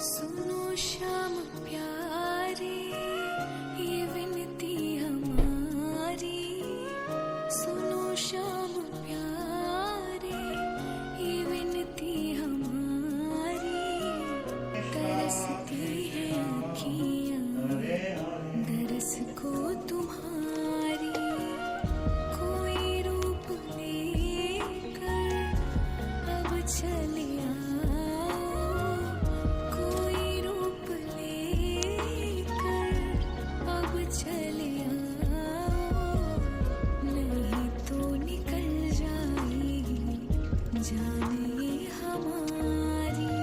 सुनो श्याम प्यारे ये विनती हमारी, सुनो श्याम प्यारे ये विनती हमारी, तरसती है अखियाँ दरस को तुम्हारी, कोई रूप लेकर अब चले आओ, कोई रूप लेकर अब चले आओ, नहीं तो निकल जाएगी जान ये हमारी,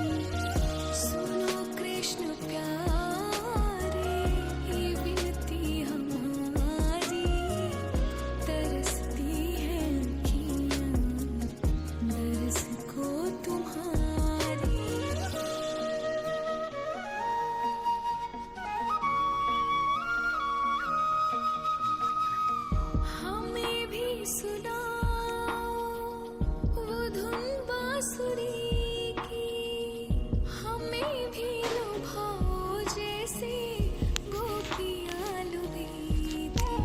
सुनो कृष्ण प्यारे ये विनती हमारी, तरसती है अखियाँ दरस को तुम्हारी। हमें भी सुनाओ वो धुन बांसुरी की, हमें भी लुभाओ जैसे गोपियाँ लुभी थी।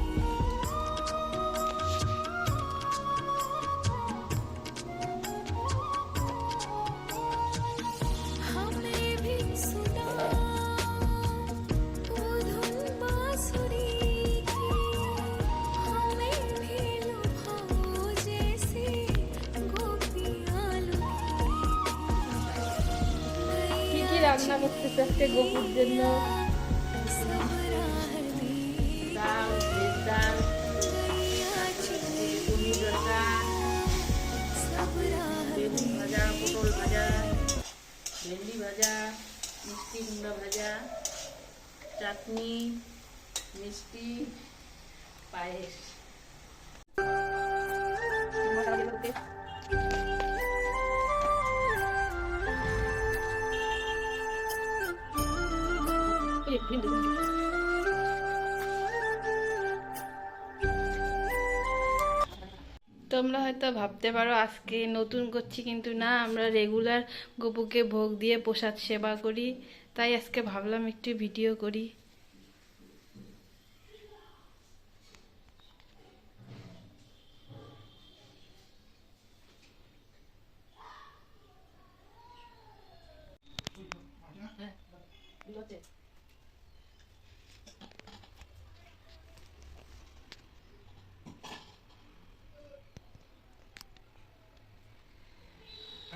हमें भी सुनाओ वो धुन बांसुरी की, हमें भी लुभाओ जैसे गोपियाँ लुभी কি কি রান্না করতেছে আজকে গোপুর জন্য? सब राह दी ডাল, ভেজ ডাল, गैया चली কুমড়ো ডাঁটা, सब राह বেগুন ভাজা, পটল ভাজা, ভেন্ডি ভাজা, মিষ্টি কুমড়া ভাজা, চাটনি, মিষ্টি, পায়েস। তোমরা হয়তো ভাবতে পারো আজকে নতুন করছি, কিন্তু না, আমরা রেগুলার গপুকে ভোগ দিয়ে প্রসাদ সেবা করি, তাই আজকে ভাবলাম একটু ভিডিও করি।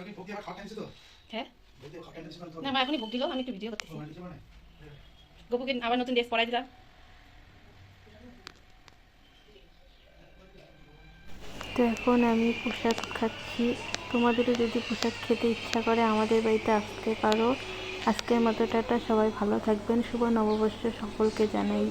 আপনি ভোগ দিয়ে খাওয়া টাইমছে তো? হ্যাঁ, ভোগ দিয়ে খাওয়া টাইমছে না তো? না, মা এখনই ভোগ দিল, আমি একটু ভিডিও করতেছি। তোমার কিছু মানে? গপুকে আবার নতুন ড্রেস পরাই দিলাম। তো এখন আমি প্রসাদ খাচ্ছি। তোমাদেরও যদি প্রসাদ খেতে ইচ্ছা করে আমাদের বাড়িতে আসতে পারো। আজকের মতো টাটা, সবাই ভালো থাকবেন। শুভ নববর্ষ সকলকে জানাই।